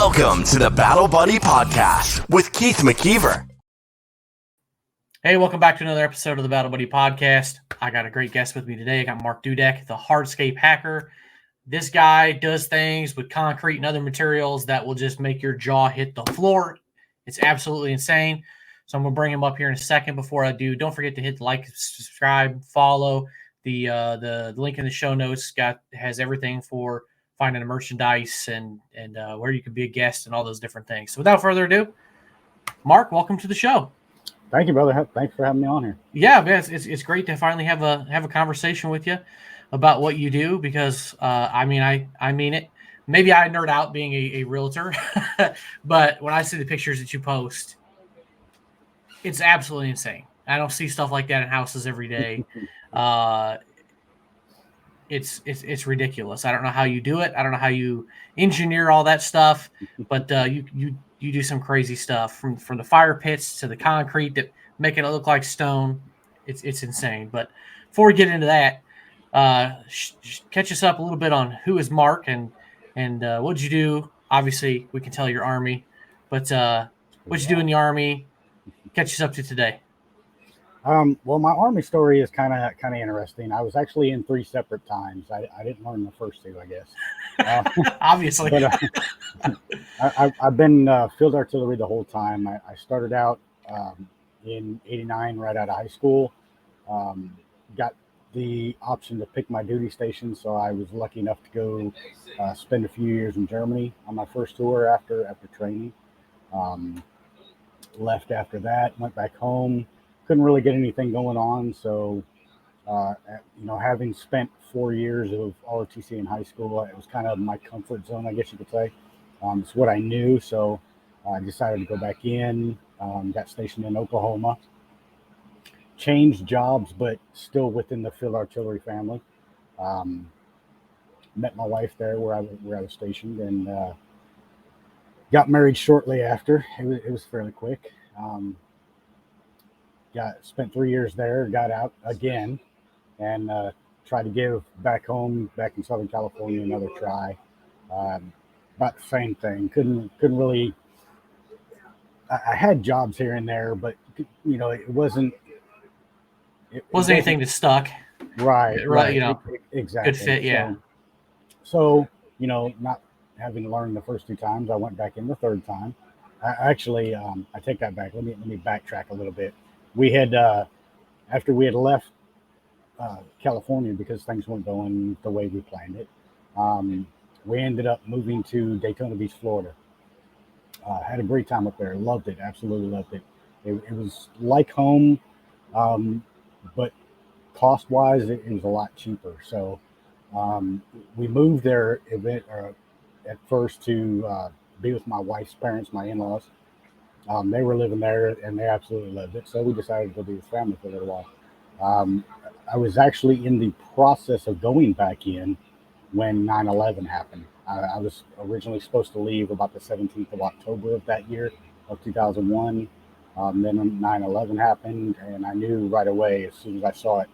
Welcome to the Battle Buddy Podcast with Keith McKeever. Hey, welcome back to another episode of the Battle Buddy Podcast. I got a great guest with me today. I got Mark Dudek, the Hardscape Hacker. This guy does things with concrete and other materials that will just make your jaw hit the floor. It's absolutely insane. So I'm going to bring him up here in a second. Before I do, don't forget to hit the like, subscribe, follow. The link in the show notes has everything for finding the merchandise and where you can be a guest and all those different things. So without further ado, Mark, welcome to the show. Thank you, brother. Thanks for having me on here. Yeah, man, it's great to finally have a conversation with you about what you do because I mean it. Maybe I nerd out being a realtor, but when I see the pictures that you post, it's absolutely insane. I don't see stuff like that in houses every day. It's ridiculous. I don't know how you do it. I don't know how you engineer all that stuff, but you do some crazy stuff from the fire pits to the concrete that make it look like stone. It's insane. But before we get into that, catch us up a little bit on who is Mark and what'd you do? Obviously, we can tell your Army, but what'd you do in the Army? Catch us up to today. Well, my Army story is kind of interesting. I was actually in 3 separate times. I didn't learn the first 2, I guess. Obviously. But I've been field artillery the whole time. I started out in '89 right out of high school. Got the option to pick my duty station, so I was lucky enough to go spend a few years in Germany on my first tour after training. Left after that, went back home. Couldn't really get anything going on, so having spent 4 years of ROTC in high school, it was kind of my comfort zone, I guess you could say. It's what I knew, so I decided to go back in. Got stationed in Oklahoma. Changed jobs, but still within the field artillery family. Met my wife there where I was stationed, and got married shortly after. It was fairly quick. Spent 3 years there, got out again, and tried to give back home, back in Southern California, another try. About the same thing. Couldn't really. I had jobs here and there, but it wasn't. It wasn't anything that stuck. Right. Exactly. Good fit, yeah. So not having learned the first 2 times, I went back in the third time. I take that back. Let me backtrack a little bit. We had, after we had left California because things weren't going the way we planned it, we ended up moving to Daytona Beach, Florida. Had a great time up there. Loved it. Absolutely loved it. It was like home, but cost-wise, it was a lot cheaper. So we moved there at first to be with my wife's parents, my in-laws. They were living there, and they absolutely loved it. So we decided to go be with family for a little while. I was actually in the process of going back in when 9/11 happened. I was originally supposed to leave about the 17th of October of that year, of 2001. Then 9/11 happened, and I knew right away, as soon as I saw it,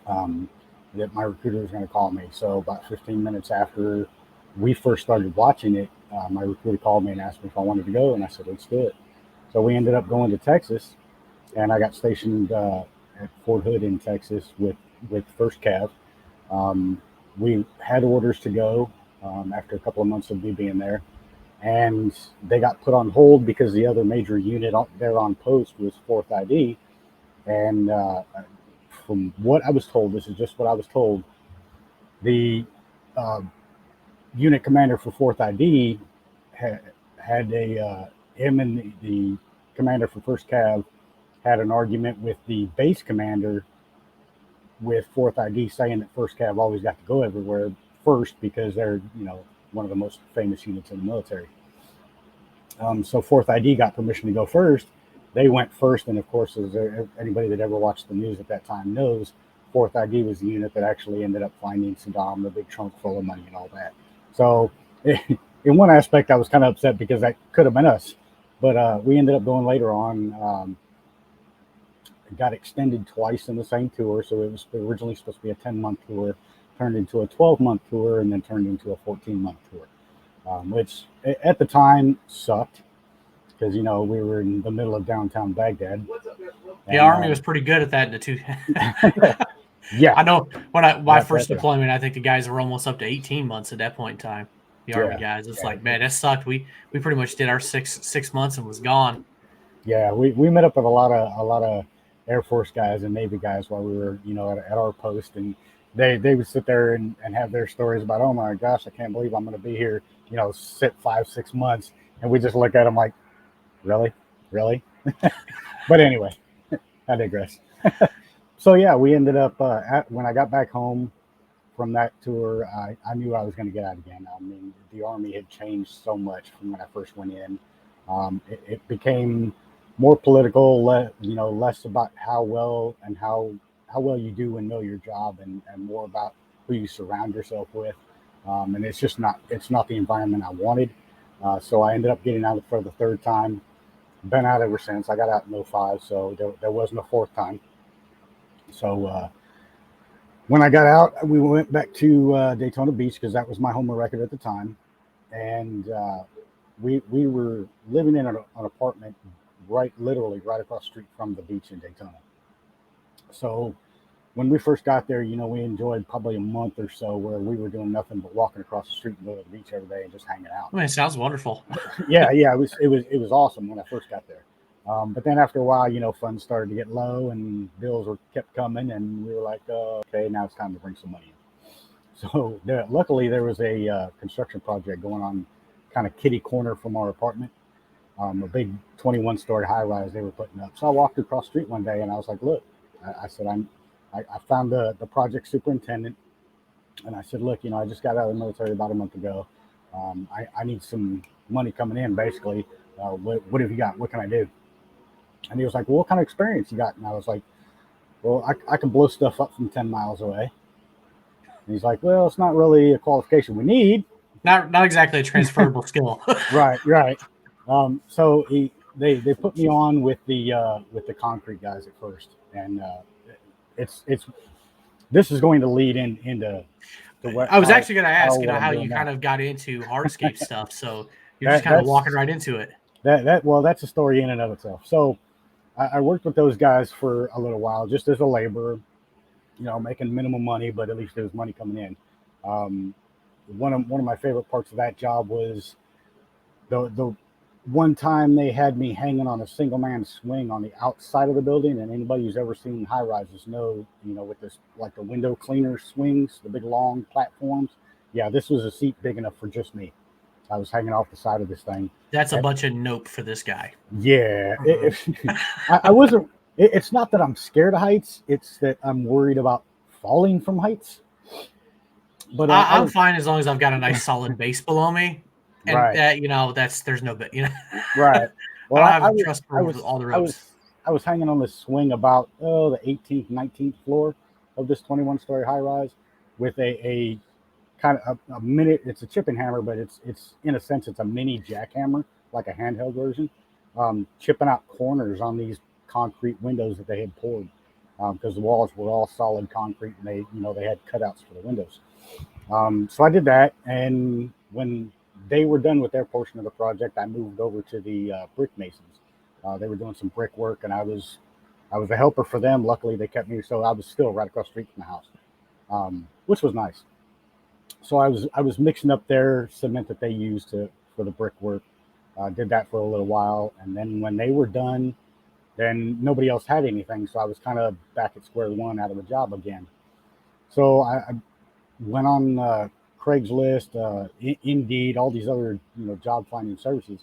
that my recruiter was going to call me. So about 15 minutes after we first started watching it, my recruiter called me and asked me if I wanted to go, and I said, let's do it. So we ended up going to Texas, and I got stationed at Fort Hood in Texas with 1st Cav. We had orders to go after a couple of months of me being there, and they got put on hold because the other major unit there on post was 4th ID. And from what I was told, this is just what I was told, the unit commander for 4th ID had him and the commander for 1st Cav had an argument with the base commander with 4th ID, saying that 1st Cav always got to go everywhere first because they're one of the most famous units in the military. So 4th ID got permission to go first. They went first, and of course, as anybody that ever watched the news at that time knows, 4th ID was the unit that actually ended up finding Saddam, the big trunk full of money and all that. So in one aspect, I was kind of upset because that could have been us. But we ended up going later on. It got extended twice in the same tour. So it was originally supposed to be a 10-month tour, turned into a 12-month tour, and then turned into a 14-month tour. which at the time sucked because, we were in the middle of downtown Baghdad. The Army was pretty good at that in the two. Yeah. I know when my first Definitely. deployment, I think the guys were almost up to 18 months at that point in time. The Army guys. It's like, man, that sucked. We pretty much did our six months and was gone. Yeah, we met up with a lot of Air Force guys and Navy guys while we were, at our post, and they would sit there and have their stories about, oh my gosh, I can't believe I'm going to be here, sit 5-6 months, and we just look at them like, really? But anyway, I digress. So yeah, we ended up when I got back home from that tour, I knew I was going to get out again. I mean, the Army had changed so much from when I first went in. It became more political, less about how well you do and know your job, and more about who you surround yourself with. And it's not the environment I wanted. So I ended up getting out for the third time. Been out ever since. I got out in 2005, so there wasn't a fourth time. So when I got out, we went back to Daytona Beach because that was my home of record at the time. And we were living in an apartment literally right across the street from the beach in Daytona. So when we first got there, we enjoyed probably a month or so where we were doing nothing but walking across the street and going to the beach every day and just hanging out. I mean, it sounds wonderful. Yeah, it was awesome when I first got there. But then after a while, funds started to get low and bills kept coming, and we were like, okay, now it's time to bring some money in. So luckily there was a construction project going on kind of kitty corner from our apartment, a big 21-story high-rise they were putting up. So I walked across the street one day and I was like, look, I said, I found the project superintendent, and I said, look, I just got out of the military about a month ago. I need some money coming in, basically. What have you got? What can I do? And he was like, well, what kind of experience you got? And I was like, well, I can blow stuff up from 10 miles away. And he's like, well, it's not really a qualification we need. Not exactly a transferable skill. Right. So they put me on with the concrete guys at first, and this is going to lead into what I was actually going to ask, how you now. kind of got into hardscape stuff. So you're just kind of walking right into it. That's a story in and of itself. So I worked with those guys for a little while, just as a laborer, making minimum money, but at least there was money coming in. One of my favorite parts of that job was the one time they had me hanging on a single man swing on the outside of the building, and anybody who's ever seen high rises know, with this, like the window cleaner swings, the big long platforms. Yeah, this was a seat big enough for just me. I was hanging off the side of this thing. That's a bunch of nope for this guy. Yeah. I wasn't, it's not that I'm scared of heights. It's that I'm worried about falling from heights. But I'm fine as long as I've got a nice solid base below me. And right. There's no bit, Right. Well, I don't have trust for all the ropes. I was hanging on this swing about the 18th, 19th floor of this 21-story high rise with a kind of a mini. It's a chipping hammer, but it's in a sense it's a mini jackhammer, like a handheld version, chipping out corners on these concrete windows that they had poured, because the walls were all solid concrete and they had cutouts for the windows. So I did that, and when they were done with their portion of the project, I moved over to the brick masons. They were doing some brick work, and I was a helper for them. Luckily, they kept me, so I was still right across the street from the house, which was nice. So I was mixing up their cement that they used for the brick work. Did that for a little while, and then when they were done, then nobody else had anything, so I was kind of back at square one, out of a job again. So I went on Craigslist, Indeed, all these other job finding services,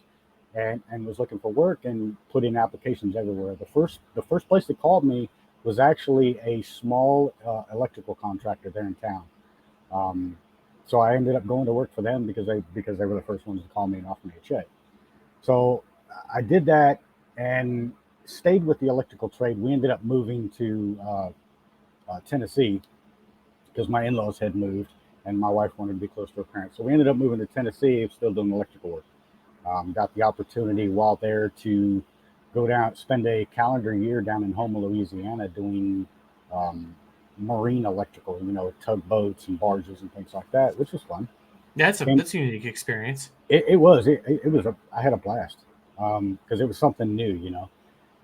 and was looking for work and put in applications everywhere. The first place that called me was actually a small electrical contractor there in town. So I ended up going to work for them because they were the first ones to call me and offer me a check. So I did that and stayed with the electrical trade. We ended up moving to Tennessee because my in-laws had moved and my wife wanted to be close to her parents. So we ended up moving to Tennessee, still doing electrical work. Got the opportunity while there to go down, spend a calendar year down in Houma, Louisiana, doing marine electrical, tugboats and barges and things like that, which was fun. That's a unique experience. It was I had a blast because it was something new, you know.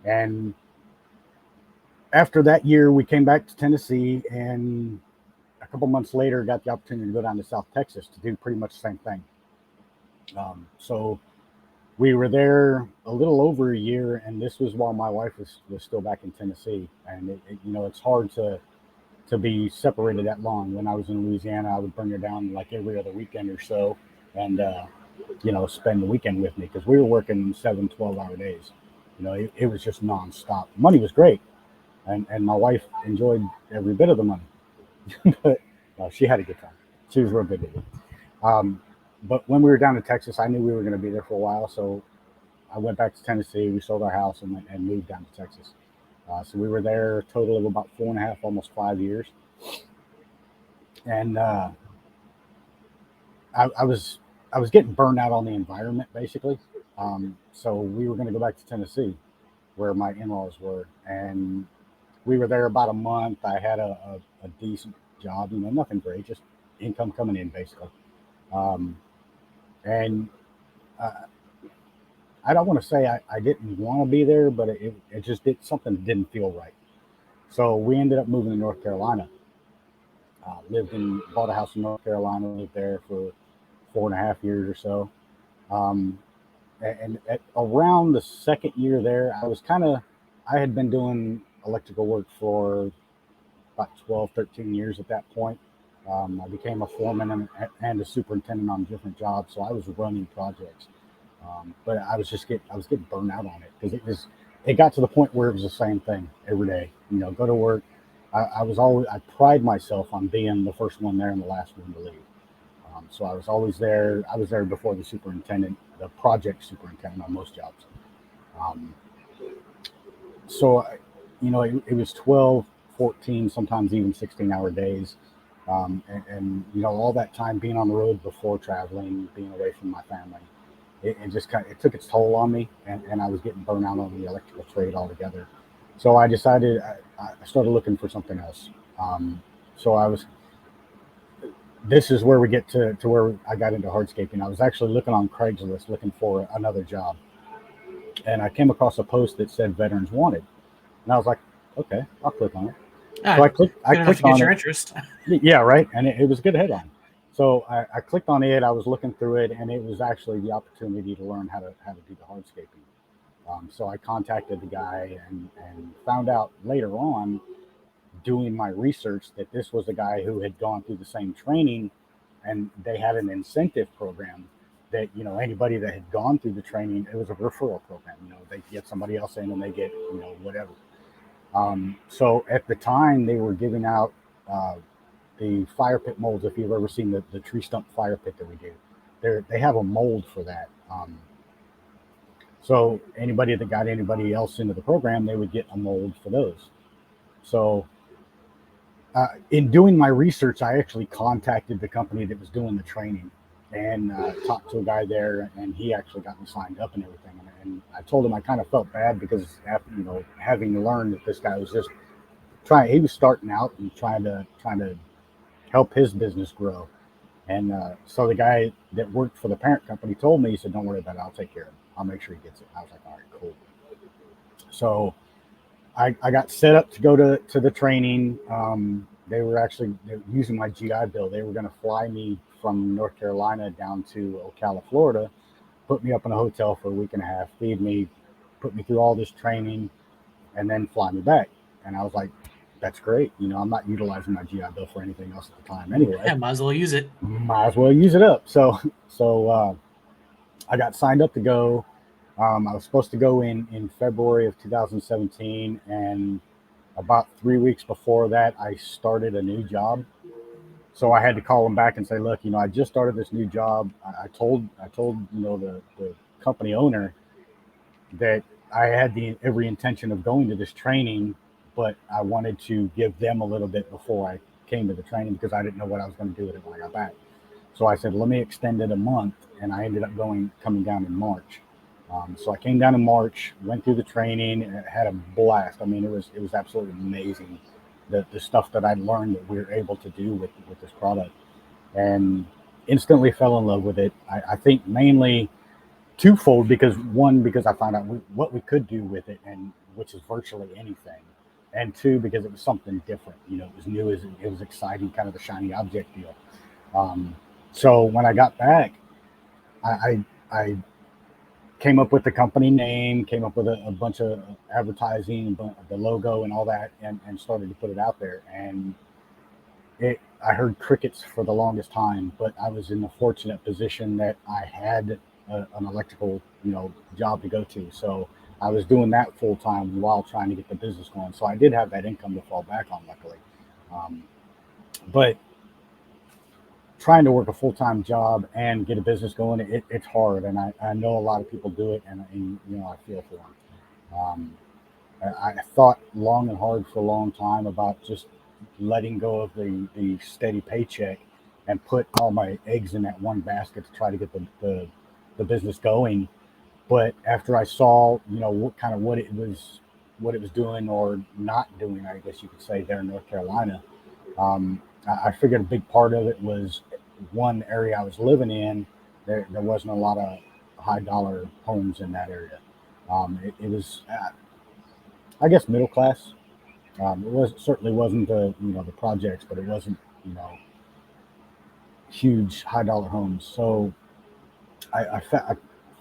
And after that year, we came back to Tennessee, and a couple months later, got the opportunity to go down to South Texas to do pretty much the same thing. So we were there a little over a year, and this was while my wife was still back in Tennessee. And you know, it's hard to be separated that long. When I was in Louisiana, I would bring her down like every other weekend or so, and you know, spend the weekend with me because we were working 7 12-hour days. You know, it was just nonstop. Money was great, and my wife enjoyed every bit of the money. But she had a good time. She was real good with it. But when we were down in Texas, I knew we were going to be there for a while, so I went back to Tennessee. We sold our house and moved down to Texas. So we were there a total of about 4.5, almost 5 years. And I was getting burned out on the environment, basically. So we were going to go back to Tennessee, where my in-laws were, and we were there about a month. I had a decent job, you know, nothing great, just income coming in, basically. And I don't want to say I didn't want to be there, but it just did something that didn't feel right. So we ended up moving to North Carolina. Bought a house in North Carolina, lived there for 4.5 years or so. And at around the second year there, I had been doing electrical work for about 12, 13 years at that point. I became a foreman and a superintendent on different jobs, so I was running projects. But I was getting burned out on it because it got to the point where it was the same thing every day. You know, go to work. I pride myself on being the first one there and the last one to leave. So I was always there. I was there before the project superintendent on most jobs. So, you know, it was 12, 14, sometimes even 16-hour days. And, you know, all that time being on the road before traveling, being away from my family, it just it took its toll on me, and I was getting burned out on the electrical trade altogether. So I decided I started looking for something else. So this is where we get to where I got into hardscaping. I was actually looking on Craigslist looking for another job, and I came across a post that said veterans wanted, and I was like, okay, I'll click on it. So I clicked on your interest. Yeah, right. And it was a good headline. So I clicked on it. I was looking through it, and it was actually the opportunity to learn how to do the hardscaping. So I contacted the guy and found out later on, doing my research, that this was a guy who had gone through the same training, and they had an incentive program that, you know, anybody that had gone through the training, it was a referral program. You know, they get somebody else in and they get, you know, whatever. So at the time they were giving out the fire pit molds. If you've ever seen the tree stump fire pit that we do, they have a mold for that. So anybody that got anybody else into the program, they would get a mold for those. So in doing my research, I actually contacted the company that was doing the training and talked to a guy there, and he actually got me signed up and everything. And I told him I kind of felt bad because, after, you know, having learned that this guy was just he was starting out and trying to help his business grow. And so the guy that worked for the parent company told me, he said, "Don't worry about it. I'll take care of him. I'll make sure he gets it." I was like, "All right, cool." So I got set up to go to the training. They were using my GI Bill. They were going to fly me from North Carolina down to Ocala, Florida, put me up in a hotel for a week and a half, feed me, put me through all this training, and then fly me back. And I was like, that's great. You know, I'm not utilizing my GI Bill for anything else at the time anyway. Yeah, might as well use it. Might as well use it up. So I got signed up to go. I was supposed to go in February of 2017, and about 3 weeks before that, I started a new job. So I had to call them back and say, "Look, you know, I just started this new job. I told you know, the company owner that I had every intention of going to this training, but I wanted to give them a little bit before I came to the training because I didn't know what I was going to do with it when I got back." So I said, "Let me extend it a month," and I ended up coming down in March. So I came down in March, went through the training, and had a blast. I mean, it was absolutely amazing, the stuff that I learned that we were able to do with this product. And instantly fell in love with it. I think mainly twofold, because I found out what we could do with it, and which is virtually anything, and two, because it was something different. It was new, it was exciting, kind of the shiny object deal. So when I got back, I came up with the company name, came up with a bunch of advertising, the logo and all that, and started to put it out there. And I heard crickets for the longest time, but I was in the fortunate position that I had an electrical, job to go to. So I was doing that full time while trying to get the business going. So I did have that income to fall back on, luckily. But trying to work a full-time job and get a business going, it's hard. And I know a lot of people do it, and I feel for them. I thought long and hard for a long time about just letting go of the steady paycheck and put all my eggs in that one basket to try to get the business going. But after I saw, what it was doing or not doing, I guess you could say, there in North Carolina, I figured a big part of it was one area I was living in. There wasn't a lot of high dollar homes in that area. It was, I guess, middle class. Certainly wasn't the projects, but it wasn't huge high dollar homes. So I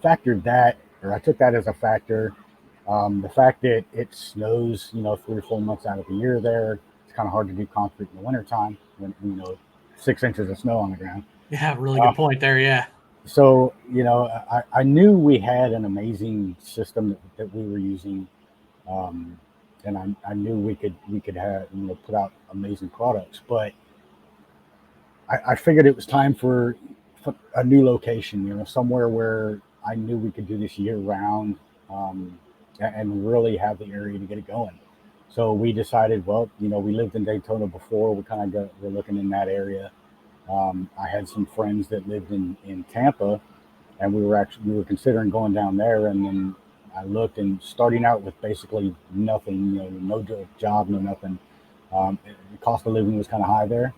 factored that, or I took that as a factor. The fact that it snows 3 or 4 months out of the year there, it's kind of hard to do concrete in the wintertime when 6 inches of snow on the ground. Yeah, really good point there. Yeah. So I knew we had an amazing system that we were using. And I knew we could have put out amazing products, but I figured it was time for a new location, somewhere where I knew we could do this year round, and really have the area to get it going. So we decided, well, we lived in Daytona before. We kind of were looking in that area. I had some friends that lived in Tampa, and we were considering going down there, and then I looked, and starting out with basically nothing, no job, no nothing. The cost of living was kind of high there.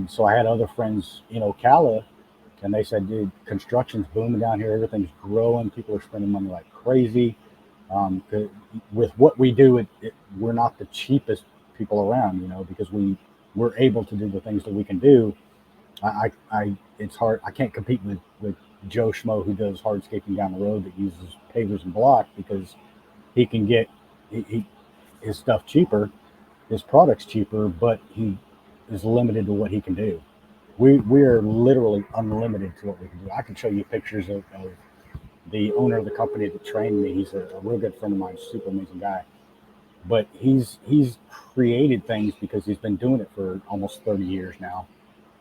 So I had other friends in Ocala, and they said, dude, construction's booming down here. Everything's growing. People are spending money like crazy. With what we do, we're not the cheapest people around, because we're able to do the things that we can do. It's hard. I can't compete with Joe Schmo who does hardscaping down the road that uses pavers and block, because he can get his stuff cheaper, his products cheaper, but he is limited to what he can do. We are literally unlimited to what we can do. I can show you pictures of the owner of the company that trained me. He's a real good friend of mine, super amazing guy. But he's created things because he's been doing it for almost 30 years now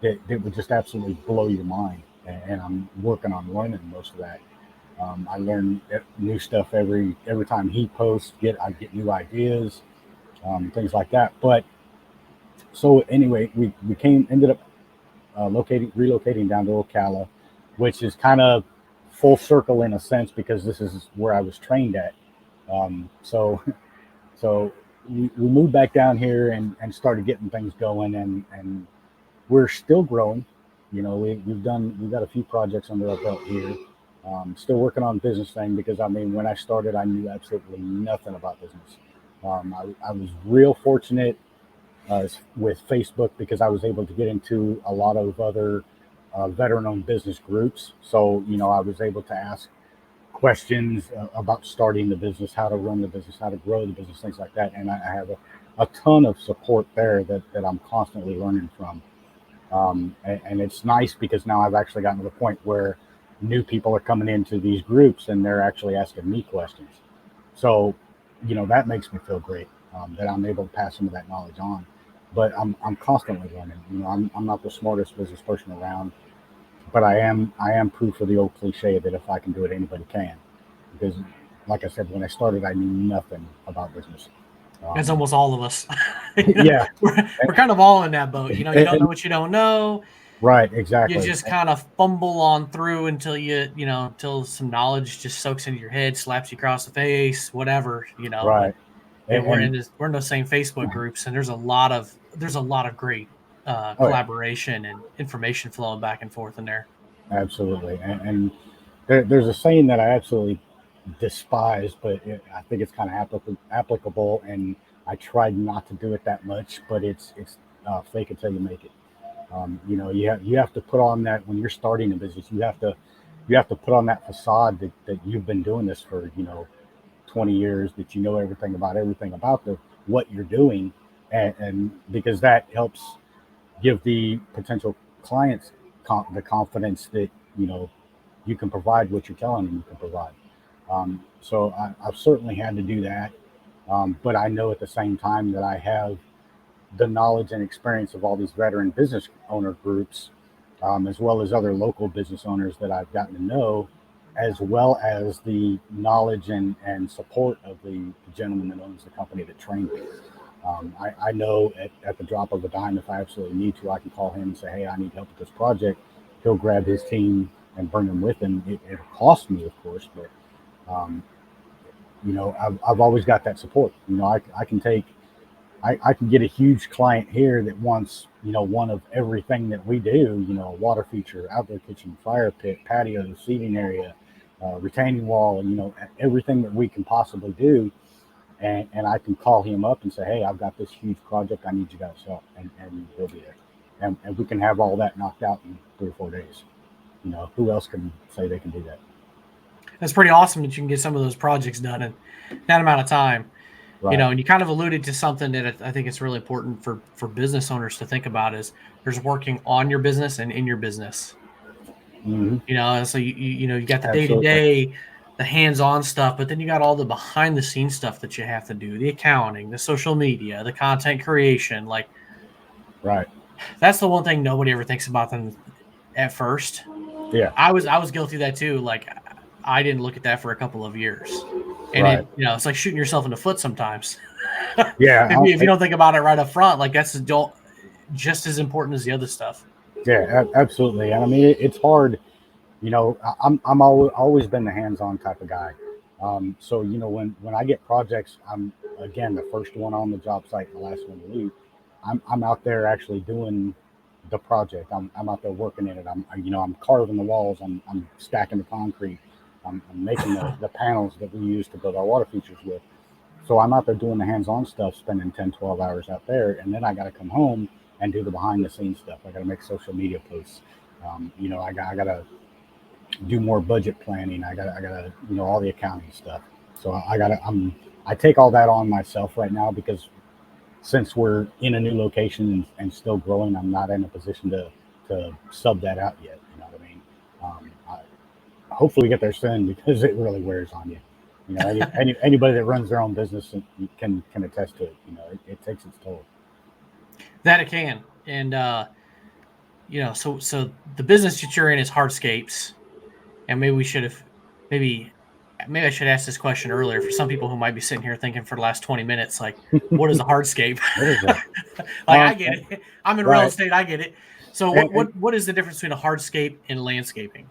that would just absolutely blow your mind. And I'm working on learning most of that. I learn new stuff every time he posts. I get new ideas, things like that. But so anyway, we ended up relocating down to Ocala, which is kind of full circle in a sense, because this is where I was trained at. So we moved back down here and started getting things going, and we're still growing. We've got a few projects under our belt here. Still working on business thing, because when I started, I knew absolutely nothing about business. I was real fortunate with Facebook, because I was able to get into a lot of other veteran-owned business groups. So I was able to ask questions about starting the business, how to run the business, how to grow the business, things like that. And I have a ton of support there that I'm constantly learning from. And it's nice, because now I've actually gotten to the point where new people are coming into these groups and they're actually asking me questions. So, that makes me feel great, that I'm able to pass some of that knowledge on. But I'm constantly learning. I'm not the smartest business person around, but I am proof of the old cliche that if I can do it, anybody can. Because, like I said, when I started, I knew nothing about business. That's almost all of us. Yeah, we're kind of all in that boat. You don't know what you don't know. Right, exactly. You just kind of fumble on through until until some knowledge just soaks into your head, slaps you across the face, whatever. Right. And we're in those same Facebook groups, and there's a lot of great collaboration and information flowing back and forth in there. Absolutely. And there's a saying that I absolutely despise, but I think it's kind of applicable, and I tried not to do it that much, but it's fake it till you make it. You have to put on that when you're starting a business. You have to put on that facade that you've been doing this for 20 years, that you know everything about what you're doing, and because that helps give the potential clients the confidence that you can provide what you're telling them you can provide. So I've certainly had to do that, but I know at the same time that I have the knowledge and experience of all these veteran business owner groups, as well as other local business owners that I've gotten to know, as well as the knowledge and support of the gentleman that owns the company that trained me. I know at the drop of a dime, if I absolutely need to, I can call him and say, hey, I need help with this project. He'll grab his team and bring them with him. It costs me, of course, but I've always got that support. I can get a huge client here that wants, one of everything that we do, a water feature, outdoor kitchen, fire pit, patio, seating area, retaining wall, everything that we can possibly do. And I can call him up and say, hey, I've got this huge project. I need you guys' help. And he'll be there. And we can have all that knocked out in 3 or 4 days. Who else can say they can do that? That's pretty awesome that you can get some of those projects done in that amount of time. Right. And you kind of alluded to something that I think it's really important for business owners to think about is there's working on your business and in your business. Mm-hmm. So you got the day-to-day, the hands-on stuff, but then you got all the behind-the-scenes stuff that you have to do, the accounting, the social media, the content creation. Like, right. That's the one thing nobody ever thinks about them at first. Yeah. I was guilty of that too. Like, I didn't look at that for a couple of years. And right. it's like shooting yourself in the foot sometimes. Yeah. if you don't think about it right up front, like that's just as important as the other stuff. Yeah, absolutely. And I mean, it's hard. I'm always been the hands-on type of guy. So when I get projects, I'm again the first one on the job site, and the last one to leave. I'm out there actually doing the project. I'm out there working in it. I'm carving the walls. I'm stacking the concrete. I'm making the panels that we use to build our water features with. So I'm out there doing the hands-on stuff, spending 10, 12 hours out there, and then I got to come home and do the behind-the-scenes stuff. I got to make social media posts. I got to do more budget planning. I got to all the accounting stuff. So I take all that on myself right now because since we're in a new location and still growing, I'm not in a position to sub that out yet. You know what I mean? Hopefully we get there soon because it really wears on you. Anybody that runs their own business can attest to it. It takes its toll. That it can. And, so the business that you're in is Hardscapes. And maybe I should ask this question earlier for some people who might be sitting here thinking for the last 20 minutes, like, what is a hardscape? What is that? I get it. I'm in real right. estate. I get it. So what is the difference between a hardscape and landscaping?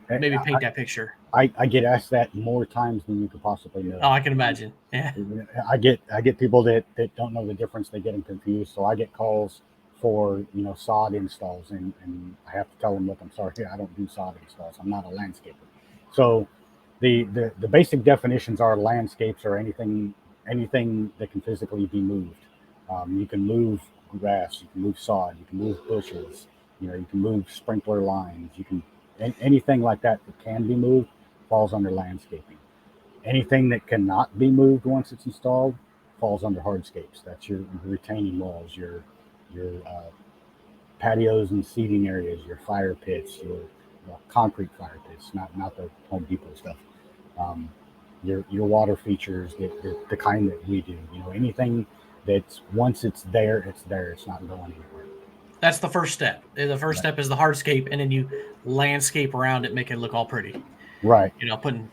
Maybe paint that picture. I get asked that more times than you could possibly know. Oh, I can imagine. Yeah. I get people that don't know the difference. They get them confused. So I get calls for sod installs, and I have to tell them, look, I'm sorry, I don't do sod installs. I'm not a landscaper. So the basic definitions are landscapes or anything that can physically be moved. You can move grass, you can move sod, you can move bushes, you can move sprinkler lines, you can anything like that can be moved falls under landscaping. Anything that cannot be moved once it's installed falls under hardscapes. That's your retaining walls, your patios and seating areas, your fire pits, your concrete fire pits, not the Home Depot stuff. Your water features, the kind that we do. Anything that's once it's there, it's there. It's not going anywhere. That's the first step. The first step is the hardscape, and then you landscape around it, make it look all pretty. Right. Putting.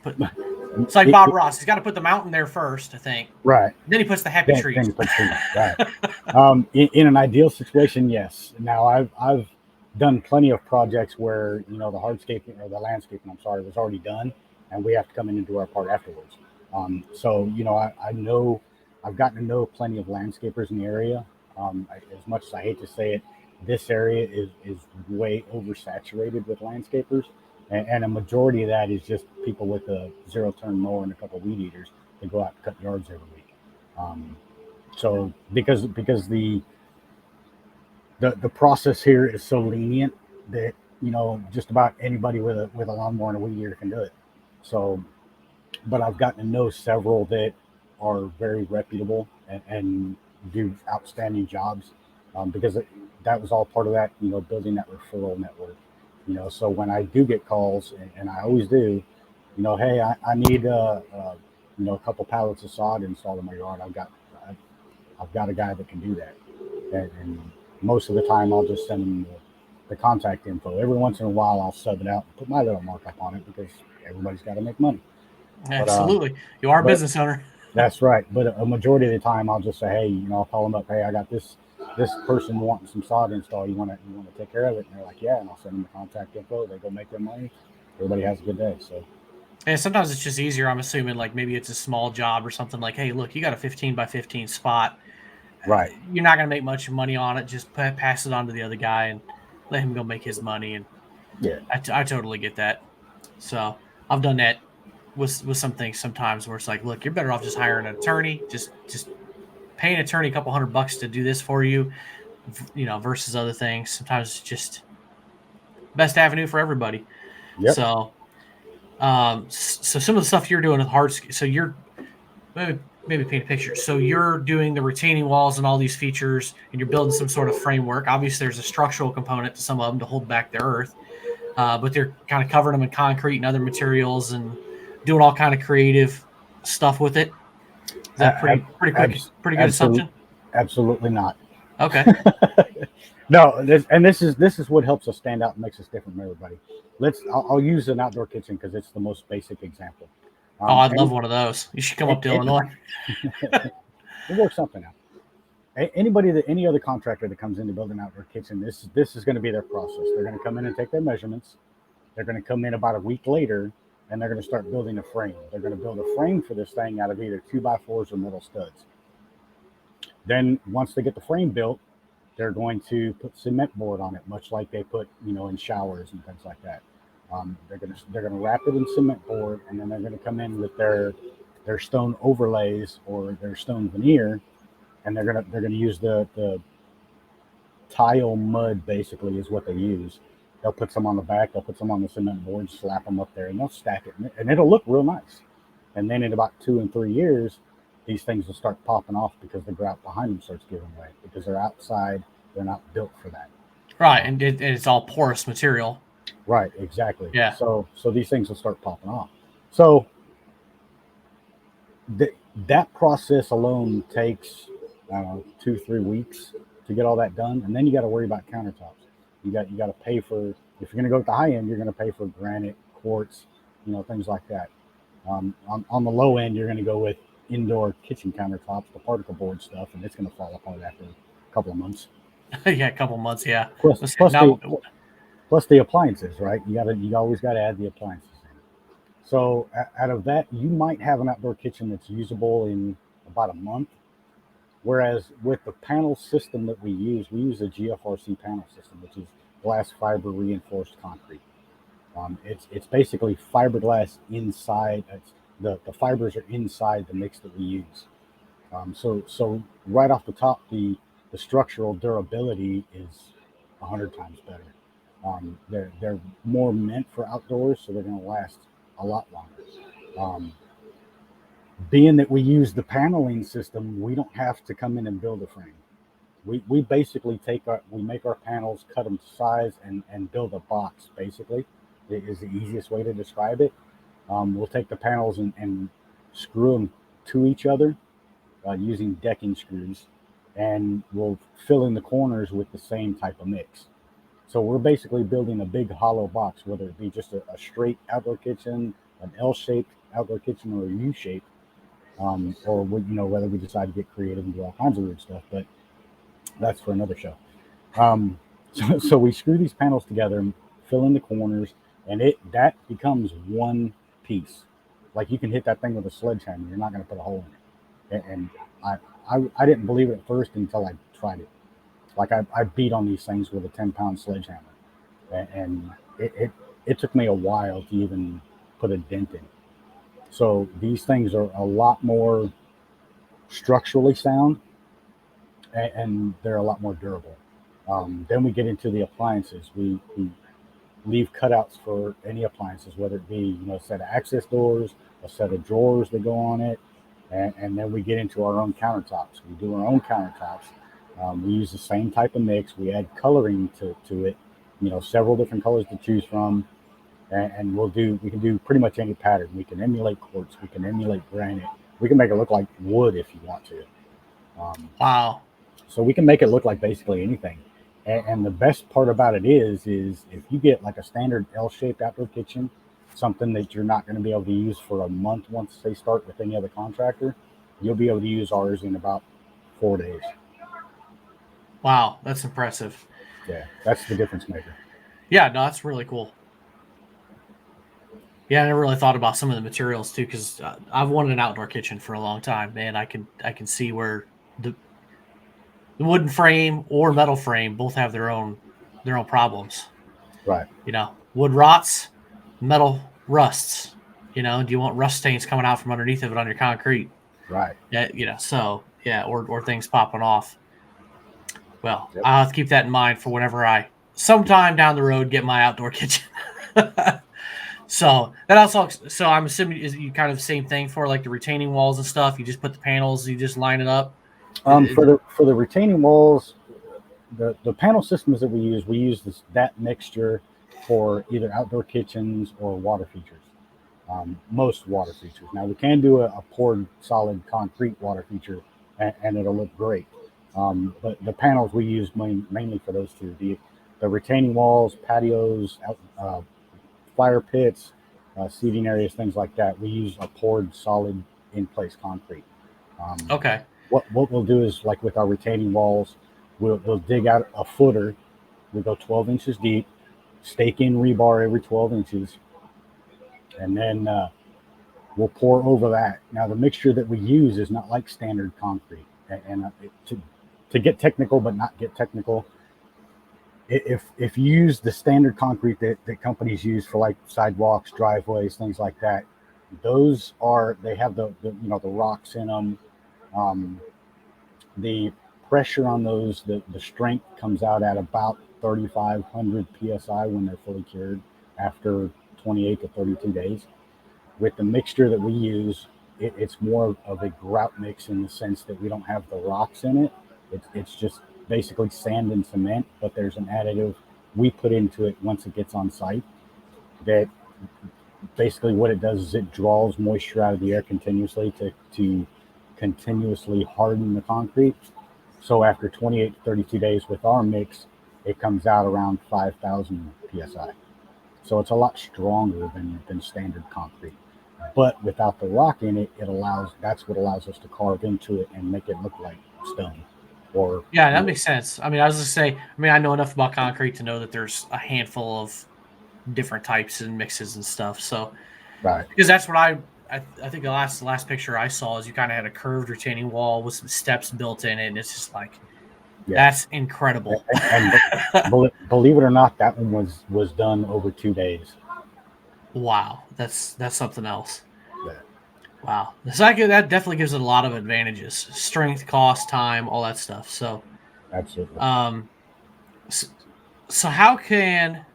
It's like Bob Ross. He's got to put the mountain there first, I think. Right. Then he puts the happy trees. Then he puts trees. Right. In an ideal situation, yes. Now I've done plenty of projects where the hardscaping or the landscaping, was already done, and we have to come in and do our part afterwards. So I know I've gotten to know plenty of landscapers in the area. As much as I hate to say it, this area is way oversaturated with landscapers, and a majority of that is just people with a zero-turn mower and a couple weed eaters that go out and cut yards every week. So because the process here is so lenient that just about anybody with a lawnmower and a weed eater can do it. So, but I've gotten to know several that are very reputable and do outstanding jobs, because that was all part of that, building that referral network. So when I do get calls, and I always do, hey, I need a couple pallets of sod installed in my yard. I've got a guy that can do that, and most of the time I'll just send them the contact info. Every once in a while I'll sub it out and put my little markup on it because everybody's got to make money. Absolutely. You are a business owner. That's right. But a majority of the time I'll just say, hey, I'll call them up. Hey, I got this person wanting some sod install. You want to take care of it? And they're like, yeah. And I'll send them the contact info. They go make their money. Everybody has a good day. So. And sometimes it's just easier. I'm assuming like maybe it's a small job or something like, hey, look, you got a 15 by 15 spot. Right. You're not going to make much money on it. Just pass it on to the other guy and let him go make his money. And yeah, I totally get that. So I've done that with some things sometimes where it's like, look, you're better off just hiring an attorney, just pay an attorney a couple $100 to do this for you, versus other things. Sometimes it's just best avenue for everybody. Yep. So, so some of the stuff you're doing with Hardscape, so you're maybe paint a picture. So you're doing the retaining walls and all these features, and you're building some sort of framework. Obviously, there's a structural component to some of them to hold back the earth, but they're kind of covering them in concrete and other materials and doing all kind of creative stuff with it. Is that pretty good assumption? Absolutely not. Okay. No, this is what helps us stand out and makes us different from everybody. I'll use an outdoor kitchen because it's the most basic example. I'd love one of those. You should come up to Illinois. We'll work something out. Any other contractor that comes in to build an outdoor kitchen, this is going to be their process. They're going to come in and take their measurements. They're going to come in about a week later, and they're going to start building a frame. They're going to build a frame for this thing out of either 2x4s or metal studs. Then once they get the frame built, they're going to put cement board on it, much like they put in showers and things like that. They're gonna wrap it in cement board, and then they're gonna come in with their stone overlays or their stone veneer, and they're gonna use the tile mud, basically is what they use. They'll put some on the back, they'll put some on the cement board, slap them up there, and they'll stack it, and it'll look real nice. And then in about 2 and 3 years, these things will start popping off because the grout behind them starts giving way because they're outside. They're not built for that. Right, and it's all porous material. Right, exactly. Yeah. So these things will start popping off. So that process alone takes 2-3 weeks to get all that done, and then you got to worry about countertops. You got to pay for, if you're going to go with the high end, you're going to pay for granite, quartz, things like that. On the low end, you're going to go with indoor kitchen countertops, the particle board stuff, and it's going to fall apart after a couple of months. Yeah, a couple of months. Yeah. Plus the appliances, right? You always got to add the appliances in. So out of that, you might have an outdoor kitchen that's usable in about a month. Whereas with the panel system that we use a Gfrc panel system, which is glass fiber reinforced concrete. It's basically fiberglass inside. The fibers are inside the mix that we use. So right off the top, the structural durability is 100 times better. They're more meant for outdoors, so they're going to last a lot longer. Being that we use the paneling system, we don't have to come in and build a frame. We basically make our panels, cut them to size, and build a box. Basically, it is the easiest way to describe it. We'll take the panels and screw them to each other using decking screws, and we'll fill in the corners with the same type of mix. So we're basically building a big hollow box, whether it be just a straight outdoor kitchen, an L-shaped outdoor kitchen, or a U-shaped, or whether we decide to get creative and do all kinds of weird stuff. But that's for another show. So we screw these panels together, fill in the corners, and that becomes one piece. Like you can hit that thing with a sledgehammer, you're not going to put a hole in it. And I didn't believe it at first until I tried it. Like I beat on these things with a 10-pound sledgehammer, and it took me a while to even put a dent in. So these things are a lot more structurally sound, and they're a lot more durable. Then we get into the appliances. We leave cutouts for any appliances, whether it be a set of access doors, a set of drawers that go on it, and then we get into our own countertops. We do our own countertops. We use the same type of mix. We add coloring to it, several different colors to choose from, and we can do pretty much any pattern. We can emulate quartz. We can emulate granite. We can make it look like wood if you want to. Wow. So we can make it look like basically anything. And the best part about it is if you get like a standard L-shaped outdoor kitchen, something that you're not going to be able to use for a month once they start with any other contractor, you'll be able to use ours in about 4 days. Wow, that's impressive. Yeah, that's the difference maker. Yeah, no, that's really cool. Yeah, I never really thought about some of the materials too, because I've wanted an outdoor kitchen for a long time, man. I can see where the wooden frame or metal frame both have their own problems. Right. Wood rots, metal rusts. Do you want rust stains coming out from underneath of it on your concrete? Right. Yeah, so yeah, or things popping off. Well, Yep. I'll have to keep that in mind for whenever I sometime down the road get my outdoor kitchen. So that also, I'm assuming is you kind of the same thing for like the retaining walls and stuff. You just put the panels, you just line it up. For the retaining walls, the panel systems that we use that mixture for either outdoor kitchens or water features. Most water features. Now we can do a poured solid concrete water feature, and it'll look great. But the panels we use mainly for those two. The retaining walls, patios, fire pits, seating areas, things like that. We use a poured solid in place concrete. Okay. What we'll do is, like with our retaining walls, we'll dig out a footer. We go 12 inches deep, stake in rebar every 12 inches, and then we'll pour over that. Now the mixture that we use is not like standard concrete. And to get technical but not get technical, if you use the standard concrete that companies use for like sidewalks, driveways, things like that, they have the rocks in them. The pressure on those, the strength comes out at about 3,500 psi when they're fully cured after 28 to 32 days. With the mixture that we use, it's more of a grout mix in the sense that we don't have the rocks in it. It's just basically sand and cement, but there's an additive we put into it once it gets on site that basically what it does is it draws moisture out of the air continuously to continuously harden the concrete. So after 28 to 32 days with our mix, it comes out around 5,000 psi. So it's a lot stronger than standard concrete. But without the rock in it, that's what allows us to carve into it and make it look like stone. Yeah, that makes sense. I mean, I was just say, I know enough about concrete to know that there's a handful of different types and mixes and stuff. So, right, because that's what I think the last picture I saw is you kind of had a curved retaining wall with some steps built in it, and it's just like, that's incredible. And believe it or not, that one was done over 2 days. Wow, that's something else. Yeah. Wow, that definitely gives it a lot of advantages: strength, cost, time, all that stuff. So, absolutely. So how can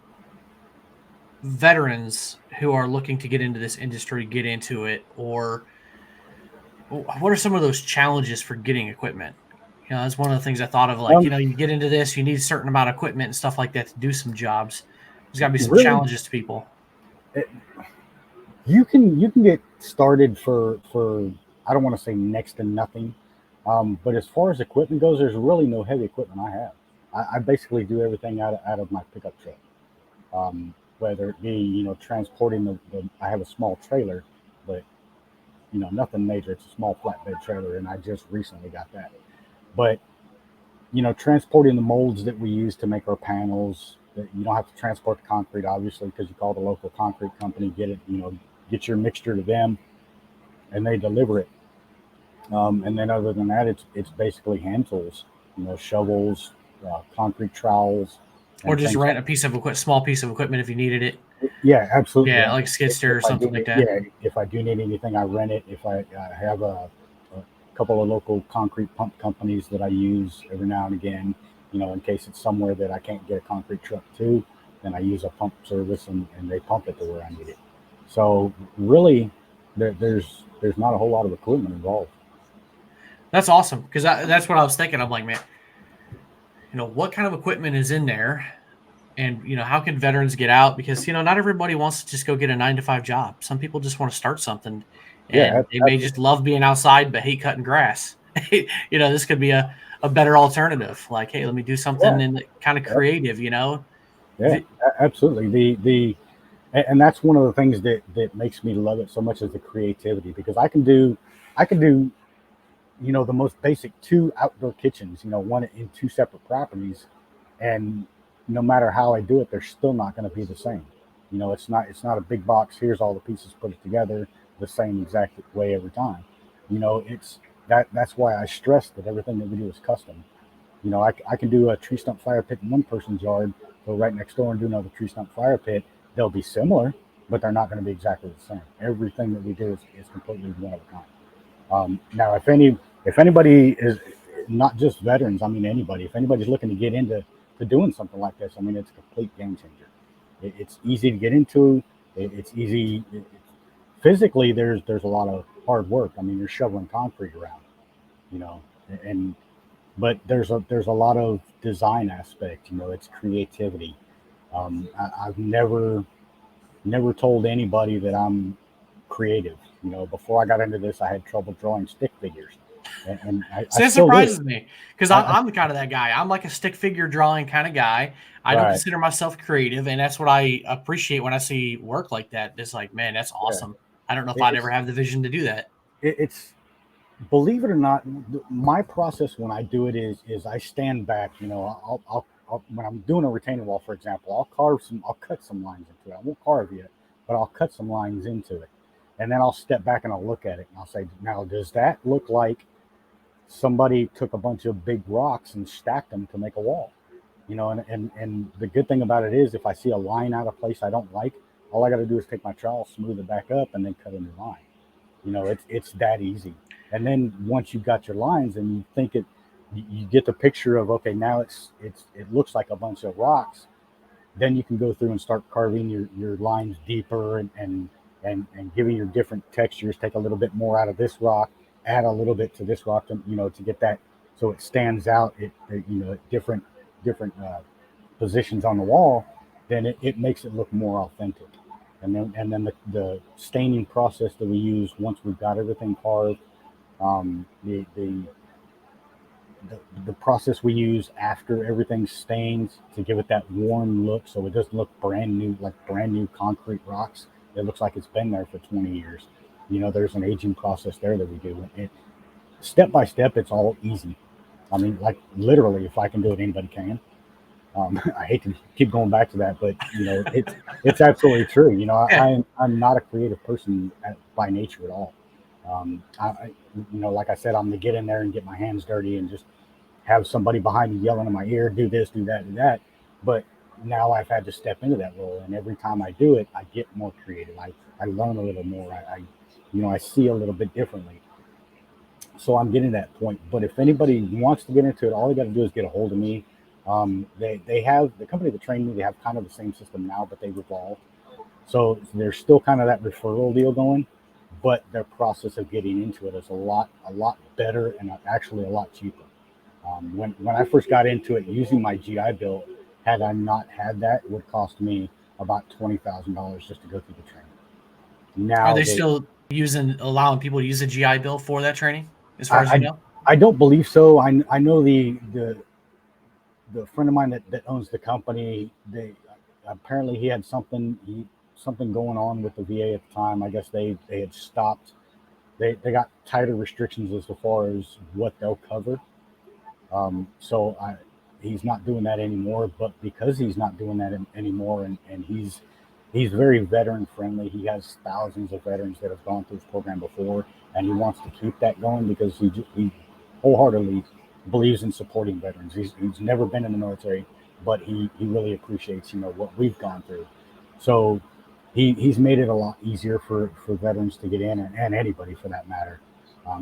veterans who are looking to get into this industry get into it, or what are some of those challenges for getting equipment? That's one of the things I thought of. Like, you get into this, you need a certain amount of equipment and stuff like that to do some jobs. There's got to be some challenges to people. You can get started for I don't want to say next to nothing, but as far as equipment goes, there's really no heavy equipment I have. I basically do everything out of my pickup truck, whether it be transporting I have a small trailer, but nothing major. It's a small flatbed trailer, and I just recently got that. But transporting the molds that we use to make our panels. You don't have to transport the concrete, obviously, because you call the local concrete company, get your mixture to them, and they deliver it. And then other than that, it's basically hand tools, shovels, concrete trowels. Or just things rent a small piece of equipment if you needed it. Yeah, absolutely. Yeah, like skid steer or something like that. Yeah, if I do need anything, I rent it. If I have a couple of local concrete pump companies that I use every now and again, in case it's somewhere that I can't get a concrete truck to, then I use a pump service and they pump it to where I need it. So really, there's not a whole lot of equipment involved. That's awesome, because that's what I was thinking. I'm like, man, what kind of equipment is in there? And, how can veterans get out? Because, not everybody wants to just go get a 9-to-5 job. Some people just want to start something, Yeah, and they may just love being outside but hate cutting grass. This could be a better alternative. Like, hey, let me do something in kind of creative, Yeah, absolutely. And that's one of the things that makes me love it so much is the creativity, because I can do the most basic 2 outdoor kitchens, one in 2 separate properties, and no matter how I do it, they're still not going to be the same. It's not a big box. Here's all the pieces, put it together the same exact way every time. It's that's why I stress that everything that we do is custom. I can do a tree stump fire pit in one person's yard, go right next door and do another tree stump fire pit. They'll be similar, but they're not going to be exactly the same. Everything that we do is completely one of a kind. Now, if anybody is, not just veterans, I mean anybody, if anybody's looking to get into doing something like this, I mean, it's a complete game changer. It's easy to get into. It's easy. Physically, there's a lot of hard work. I mean, you're shoveling concrete around, and but there's a lot of design aspect. It's creativity. I've never told anybody that I'm creative. Before I got into this, I had trouble drawing stick figures, and So that surprises me, because I'm the kind of that guy. I'm like a stick figure drawing kind of guy. I don't consider myself creative, and that's what I appreciate when I see work like that. It's like, man, that's awesome. I don't know if I'd ever have the vision to do that. It's believe it or not, my process when I do it is I stand back. I'll when I'm doing a retaining wall, for example, I'll cut some lines into it. I won't carve yet, but I'll cut some lines into it, and then I'll step back and I'll look at it and I'll say, now, does that look like somebody took a bunch of big rocks and stacked them to make a wall? And the good thing about it is, if I see a line out of place I don't like, all I got to do is take my trowel, smooth it back up, and then cut a new line. It's that easy. And then once you've got your lines and you get the picture of, okay, now it looks like a bunch of rocks, then you can go through and start carving your lines deeper and giving your different textures. Take a little bit more out of this rock, add a little bit to this rock to get that so it stands out at different positions on the wall. Then it makes it look more authentic. And then the staining process that we use once we've got everything carved, the process we use after everything stains to give it that warm look, so it doesn't look brand new, like brand new concrete rocks. It looks like it's been there for 20 years. There's an aging process there that we do. Step by step, it's all easy. I mean, like literally, if I can do it, anybody can. I hate to keep going back to that, but it's absolutely true. I'm not a creative person by nature at all. Like I said, I'm gonna get in there and get my hands dirty and just have somebody behind me yelling in my ear, do this, do that, do that. But now I've had to step into that role, and every time I do it, I get more creative. I learn a little more. I see a little bit differently. So I'm getting to that point. But if anybody wants to get into it, all they got to do is get a hold of me. They have the company that trained me. They have kind of the same system now, but they've evolved. So there's still kind of that referral deal going, but their process of getting into it is a lot better and actually a lot cheaper. When I first got into it, using my GI Bill, had I not had that, it would cost me about $20,000 just to go through the training. Now, are they still allowing people to use a GI Bill for that training, as far as you know? I don't believe so. I know the friend of mine that owns the company, apparently he had something going on with the VA at the time. I guess they had stopped. They got tighter restrictions as far as what they'll cover. So he's not doing that anymore. But because he's not doing that anymore, and he's very veteran friendly. He has thousands of veterans that have gone through his program before, and he wants to keep that going because he wholeheartedly believes in supporting veterans. He's never been in the military, but he really appreciates, what we've gone through. So he's made it a lot easier for veterans to get in, and anybody for that matter.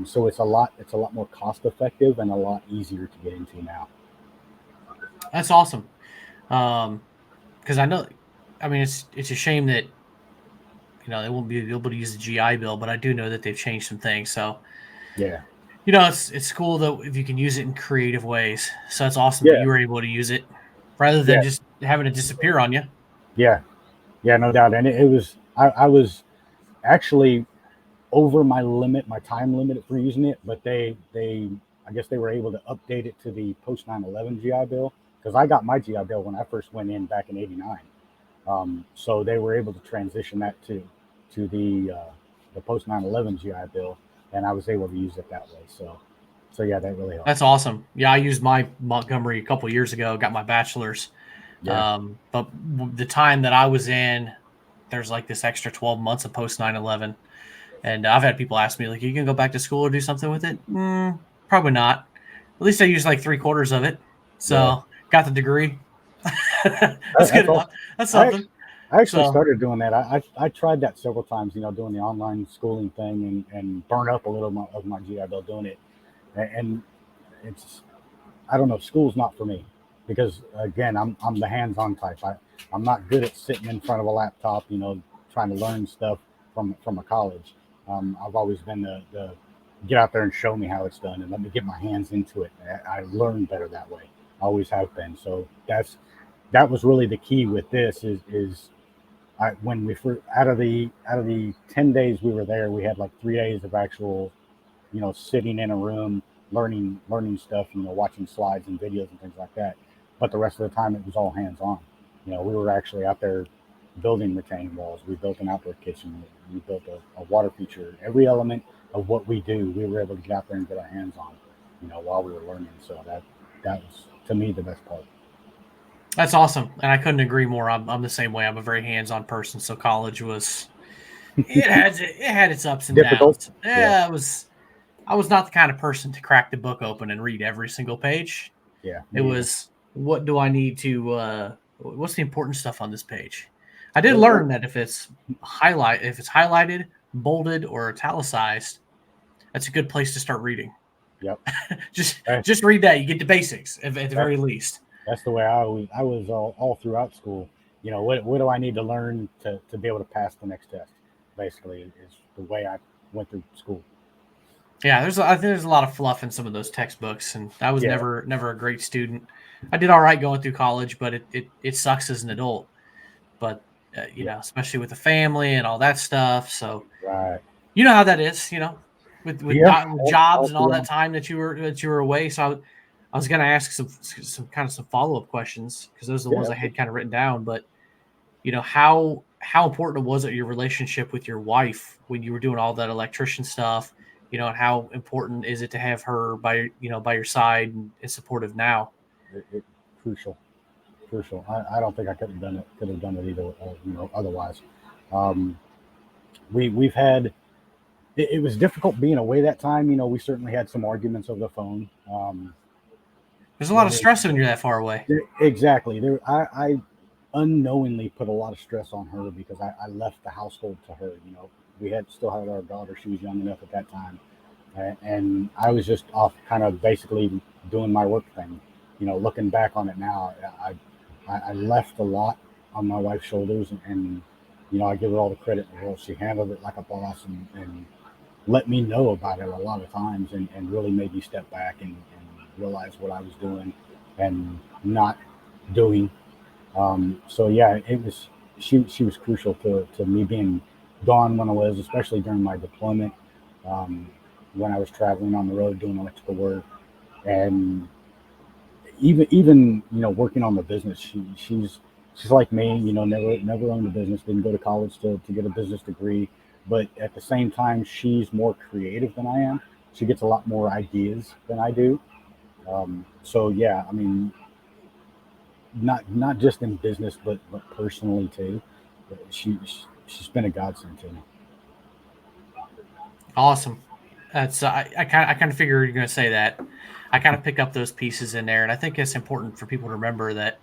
So it's a lot more cost effective and a lot easier to get into now. That's awesome. Because I know, I mean, it's a shame that they won't be able to use the GI Bill, but I do know that they've changed some things. So Yeah. it's cool that if you can use it in creative ways. So it's awesome that Yeah. you were able to use it rather than Yeah. just having it disappear on you. Yeah. Yeah. No doubt. And it was I was actually over my limit, my time limit for using it, but they I guess they were able to update it to the post 9/11 GI Bill, because I got my GI Bill when I first went in back in '89. So they were able to transition that to the post 9/11 GI Bill, and I was able to use it that way. So yeah, that really helped. That's awesome. Yeah, I used my Montgomery a couple of years ago, got my bachelor's. Yeah. But the time that I was in, there's like this extra 12 months of post 9/11. And I've had people ask me, like, you can go back to school or do something with it? Probably not. At least I used like 3/4 of it. Yeah. So got the degree. That's good That's enough. all. That's I something. actually, I actually So, started doing that. I tried that several times, doing the online schooling thing, and burn up a little of my GI Bill doing it. And it's, I don't know, school's not for me, because again, I'm the hands-on type. I'm not good at sitting in front of a laptop, trying to learn stuff from a college. I've always been the get out there and show me how it's done, and let me get my hands into it. I learn better that way. Always have been. So that was really the key with this is when we first, out of the 10 days we were there, we had like 3 days of actual, sitting in a room, learning stuff, watching slides and videos and things like that. But the rest of the time it was all hands on. We were actually out there building retaining walls. We built an outdoor kitchen. We built a water feature. Every element of what we do, we were able to get out there and get our hands on, while we were learning. So that was, to me, the best part. that's awesome. And I couldn't agree more. I'm the same way. I'm a very hands-on person. So college was, it had its ups and Difficult. downs. Yeah. Yeah, I was not the kind of person to crack the book open and read every single page. Yeah. It Me either. was, what do I need to, what's the important stuff on this page? I did learn that if it's highlighted, bolded, or italicized, that's a good place to start reading. Yep. just read that. You get the basics at the very least. That's the way I was all throughout school. What do I need to learn to be able to pass the next test? Basically, is the way I went through school. Yeah, I think there's a lot of fluff in some of those textbooks, and I was Yeah. never a great student. I did all right going through college, but it sucks as an adult. But Yeah. especially with the family and all that stuff. So Right. you know how that is, with Yeah. with All jobs and all that throughout. time that you were away. So I was going to ask some follow-up questions, because those are the ones Yeah. I had kind of written down. But how important was it, your relationship with your wife, when you were doing all that electrician stuff? And how important is it to have her by your side and supportive now? It crucial. I don't think I could have done it either. Otherwise. Um, we've had. It was difficult being away that time. We certainly had some arguments over the phone. There's a lot There of was stress when you're that far away. exactly there. I unknowingly put a lot of stress on her, because I left the household to her. We still had our daughter. She was young enough at that time, and I was just off, kind of basically doing my work thing. Looking back on it now, I left a lot on my wife's shoulders, and I give her all the credit in the world. She handled it like a boss, and let me know about it a lot of times, and really made me step back and realize what I was doing and not doing. So yeah, it was she was crucial to me being gone when I was, especially during my deployment, um, when I was traveling on the road doing electrical work, and even working on the business. She's like me, never owned a business, didn't go to college to get a business degree, but at the same time, she's more creative than I am. She gets a lot more ideas than I do. So yeah, I mean, not just in business, but personally too. She's been a godsend to me. Awesome. That's I kind of figured you're going to say that. I kind of pick up those pieces in there, and I think it's important for people to remember that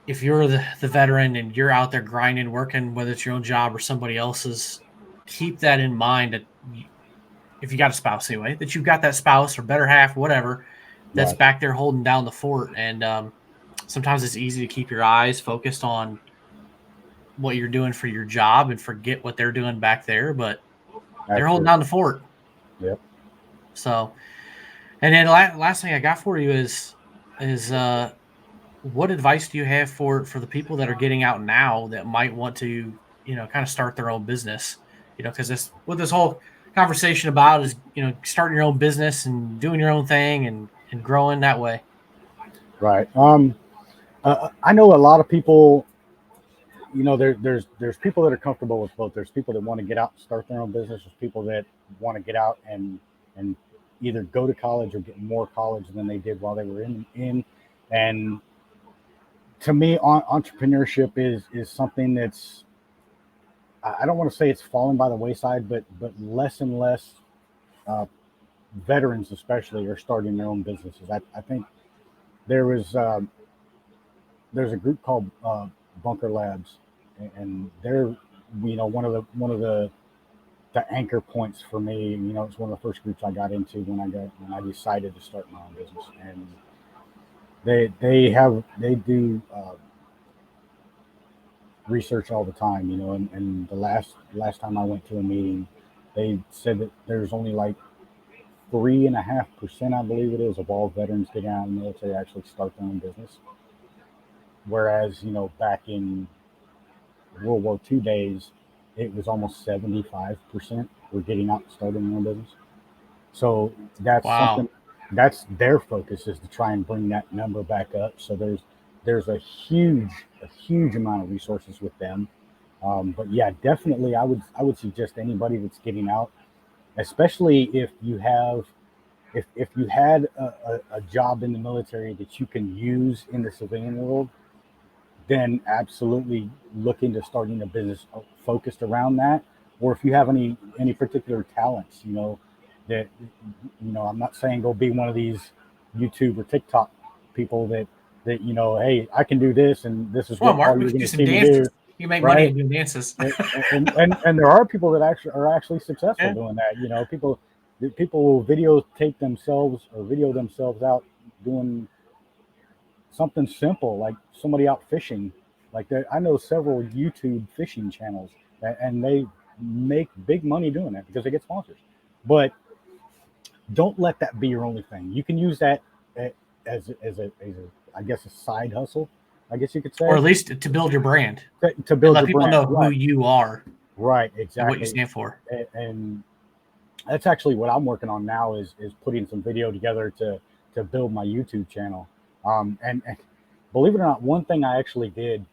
if you're the veteran and you're out there grinding, working, whether it's your own job or somebody else's, keep that in mind that if you got a spouse anyway, that you've got that spouse or better half, whatever, that's Right. back there holding down the fort. And sometimes it's easy to keep your eyes focused on what you're doing for your job and forget what they're doing back there, but they're holding Absolutely. down the fort. Yep. So, and then last thing I got for you is what advice do you have for the people that are getting out now that might want to, kind of start their own business? Because this whole conversation about is, starting your own business and doing your own thing and growing that way. Right. I know a lot of people. There's people that are comfortable with both. There's people that want to get out and start their own business. There's people that want to get out and either go to college or get more college than they did while they were in. And to me, entrepreneurship is something that's, I don't want to say it's fallen by the wayside, but less and less uh, veterans especially are starting their own businesses. I think there was there's a group called Bunker Labs, and they're one of the anchor points for me. It's one of the first groups I got into when I decided to start my own business, and they do research all the time. And the last time I went to a meeting, they said that there's only like 3.5%, I believe it is, of all veterans getting out of the military actually start their own business. Whereas, back in World War II days, it was almost 75% were getting out and starting their own business. So that's Wow. something that's their focus, is to try and bring that number back up. So there's a huge amount of resources with them. But yeah, definitely, I would suggest anybody that's getting out, especially if you had a job in the military that you can use in the civilian world, then absolutely look into starting a business focused around that. Or if you have any particular talents, that I'm not saying go be one of these YouTube or TikTok people that hey, I can do this and this is Come on, what all Mark. We you're could going do to some see me do, dances. You make money right? in doing dances. And there are people that are actually successful Yeah. doing that. People will video themselves out doing something simple, like somebody out fishing. Like I know several YouTube fishing channels, and they make big money doing that because they get sponsors. But don't let that be your only thing. You can use that as a I guess a side hustle, I guess you could Or say, at least to build your brand to and build let your people brand. know who Right, you are right, and what you exactly. stand for. And that's actually what I'm working on now, is putting some video together to build my YouTube channel. And believe it or not, one thing I actually did,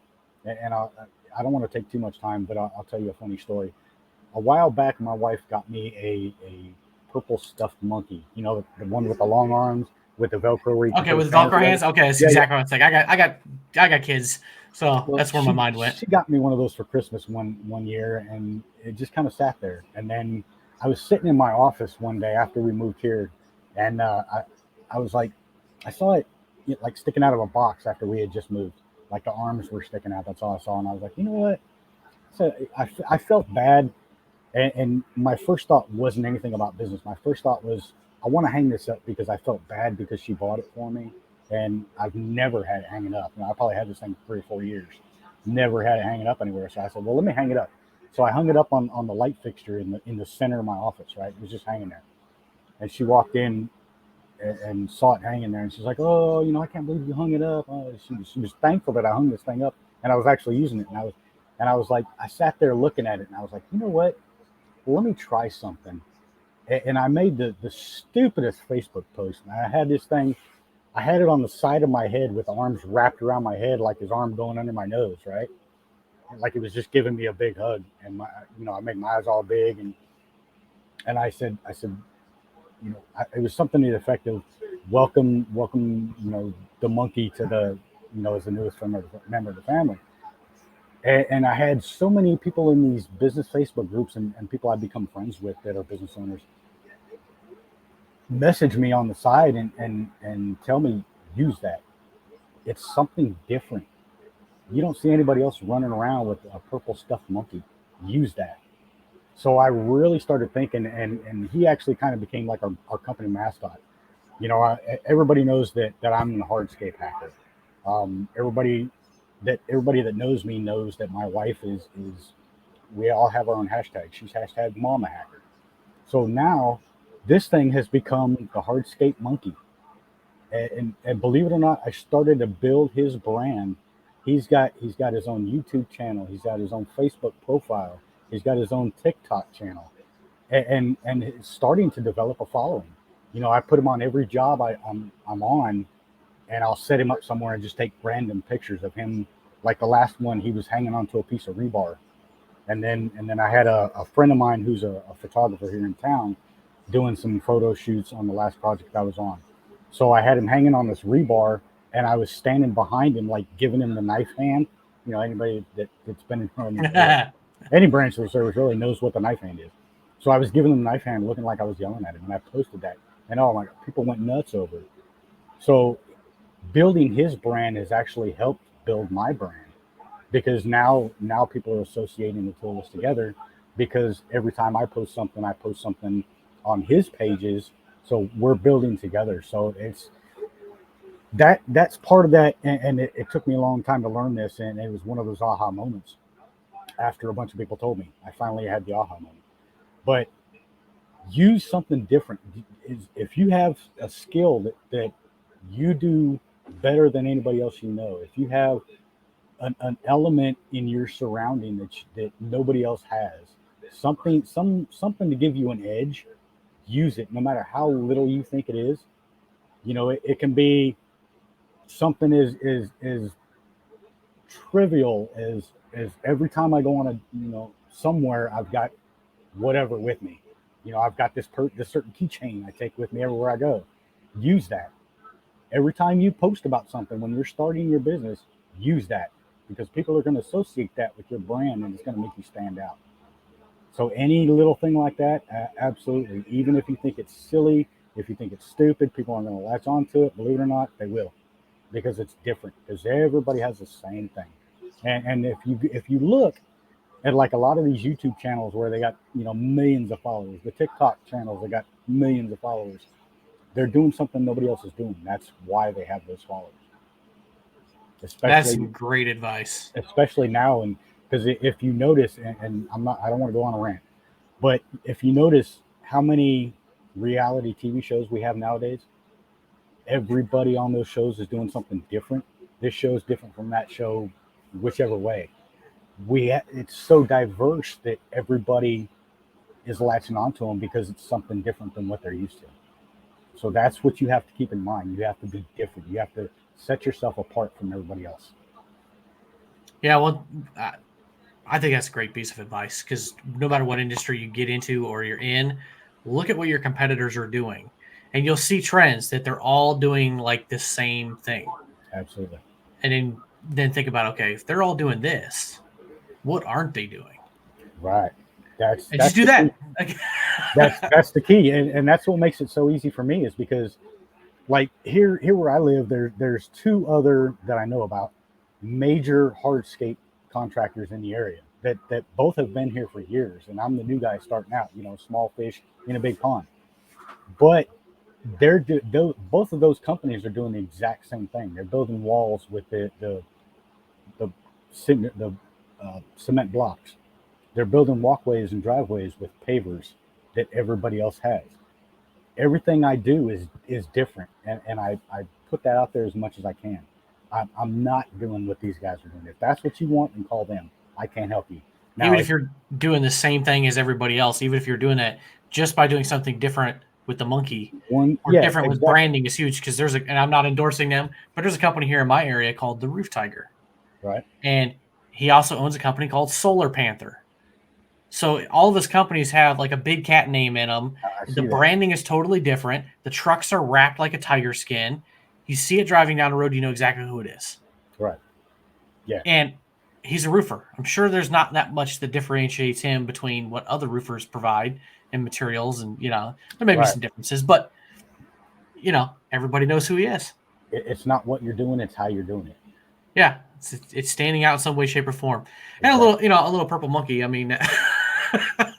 and I don't want to take too much time, but I'll tell you a funny story. A while back, my wife got me a purple stuffed monkey. The one with the long arms with the Velcro where you can Okay, put his with hands Velcro together. hands. Okay, that's Yeah, yeah. exactly what I was thinking. I got kids, so Well, that's where my she mind went. she got me one of those for Christmas one year, and it just kind of sat there. And then I was sitting in my office one day after we moved here, and I was like, I saw it, like sticking out of a box after we had just moved. Like the arms were sticking out. That's all I saw, and I was like, you know what? So I felt bad, and my first thought wasn't anything about business. My first thought was, I want to hang this up because I felt bad because she bought it for me, and I've never had it hanging up. I probably had this thing 3 or 4 years, never had it hanging up anywhere. So I said, well, let me hang it up. So I hung it up on the light fixture in the center of my office. Right, it was just hanging there. And she walked in and saw it hanging there, and she's like, oh, I can't believe you hung it up. She was thankful that I hung this thing up, and I was actually using it, and I was like, I sat there looking at it, and I was like, you know what? Well, let me try something. And I made the stupidest Facebook post. And I had this thing, I had it on the side of my head with the arms wrapped around my head, like his arm going under my nose, right? Like it was just giving me a big hug. And I made my eyes all big. And I said, it was something to the effect of, welcome, the monkey to as the newest member of the family. And I had so many people in these business Facebook groups and people I've become friends with that are business owners message me on the side and tell me, use that. It's something different. You don't see anybody else running around with a purple stuffed monkey. Use that. So I really started thinking, and he actually kind of became like our company mascot. You know, everybody knows that I'm the Hardscape Hacker. Everybody that knows me knows that my wife is we all have our own hashtag. She's hashtag Mama Hacker. So now this thing has become the Hardscape Monkey. And believe it or not, I started to build his brand. He's got his own YouTube channel. He's got his own Facebook profile. He's got his own TikTok channel, and it's starting to develop a following. You know, I put him on every job I'm on, and I'll set him up somewhere and just take random pictures of him. Like the last one, he was hanging onto a piece of rebar, and then I had a friend of mine who's a photographer here in town doing some photo shoots on the last project I was on. So I had him hanging on this rebar, and I was standing behind him, like giving him the knife hand. You know, anybody that's been in any branch of the service really knows what the knife hand is. So I was giving him the knife hand, looking like I was yelling at him, and I posted that. And oh my God, people went nuts over it. So building his brand has actually helped build my brand, because now people are associating the two of us together, because every time I post something on his pages. So we're building together. So it's that's part of that. And it took me a long time to learn this. And it was one of those aha moments after a bunch of people told me. I finally had the aha moment. But use something different. If you have a skill that you do better than anybody else you know, if you have an element in your surrounding that nobody else has, something to give you an edge, use it, no matter how little you think it is. You know, it can be something as trivial as every time I go on somewhere, I've got whatever with me. You know, I've got this certain keychain I take with me everywhere I go. Use that. Every time you post about something when you're starting your business, use that, because people are going to associate that with your brand, and it's going to make you stand out. So any little thing like that, absolutely. Even if you think it's silly, if you think it's stupid, people aren't going to latch onto it. Believe it or not, they will, because it's different. Because everybody has the same thing. And if you look at like a lot of these YouTube channels where they got millions of followers, the TikTok channels that got millions of followers, they're doing something nobody else is doing. That's why they have those followers. That's some great advice. Especially now, and because if you notice, and I don't want to go on a rant, but if you notice how many reality TV shows we have nowadays, everybody on those shows is doing something different. This show is different from that show, whichever way. It's so diverse that everybody is latching onto them because it's something different than what they're used to. So that's what you have to keep in mind. You have to be different. You have to set yourself apart from everybody else. Yeah, well, I think that's a great piece of advice, because no matter what industry you get into or you're in, look at what your competitors are doing, and you'll see trends that they're all doing like the same thing. Absolutely. And then think about, okay, if they're all doing this, what aren't they doing? Right. That's just do that. That's the key, and that's what makes it so easy for me, is because, like here where I live, there's two other that I know about major hardscape contractors in the area that both have been here for years, and I'm the new guy starting out. Small fish in a big pond. But both of those companies are doing the exact same thing. They're building walls with the cement blocks. They're building walkways and driveways with pavers that everybody else has. Everything I do is different, and I put that out there as much as I can. I'm not doing what these guys are doing. If that's what you want, then call them. I can't help you. Now, even if you're doing the same thing as everybody else, even if you're doing that just by doing something different with the monkey, different with branding, is huge. Because and I'm not endorsing them, but there's a company here in my area called the Roof Tiger. Right. And he also owns a company called Solar Panther. So all of his companies have like a big cat name in them. The branding is totally different. The trucks are wrapped like a tiger skin. You see it driving down the road, you know exactly who it is. Right. Yeah. And he's a roofer. I'm sure there's not that much that differentiates him between what other roofers provide and materials. And, there may be some differences, but, everybody knows who he is. It's not what you're doing, it's how you're doing it. Yeah. It's standing out in some way, shape, or form. And exactly. a little purple monkey. I mean, that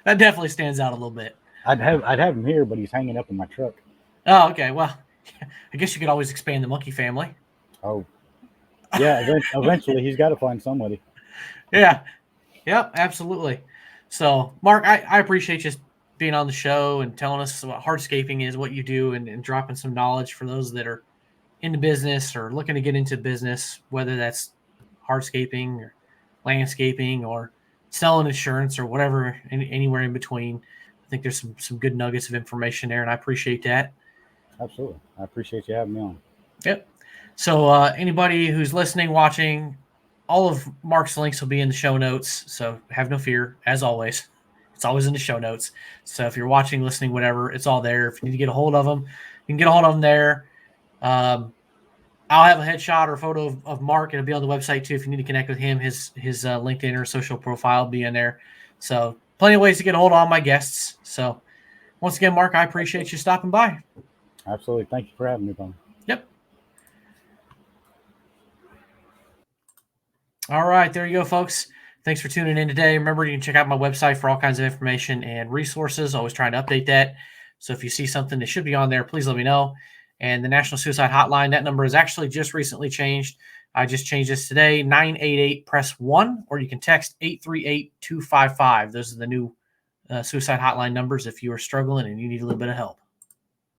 definitely stands out a little bit. I'd have him here, but he's hanging up in my truck. Oh, okay. Well, I guess you could always expand the monkey family. Oh, yeah. Eventually, he's got to find somebody. Yeah. Yep. Absolutely. So, Mark, I appreciate you being on the show and telling us what hardscaping is, what you do, and dropping some knowledge for those that are into business or looking to get into business, whether that's hardscaping or landscaping or selling insurance or whatever, anywhere in between. I think there's some good nuggets of information there, and I appreciate that. Absolutely. I appreciate you having me on. Yep. So anybody who's listening, watching, all of Mark's links will be in the show notes. So have no fear, as always. It's always in the show notes. So if you're watching, listening, whatever, it's all there. If you need to get a hold of them, you can get a hold of them there. I'll have a headshot or a photo of Mark. It'll be on the website too. If you need to connect with him, his LinkedIn or social profile will be in there. So plenty of ways to get a hold of all my guests. So once again, Mark, I appreciate you stopping by. Absolutely. Thank you for having me, Bob. Yep. All right. There you go, folks. Thanks for tuning in today. Remember, you can check out my website for all kinds of information and resources. Always trying to update that. So if you see something that should be on there, please let me know. And the National Suicide Hotline, that number is actually just recently changed. I just changed this today, 988-PRESS-1, or you can text 838-255. Those are the new suicide hotline numbers if you are struggling and you need a little bit of help.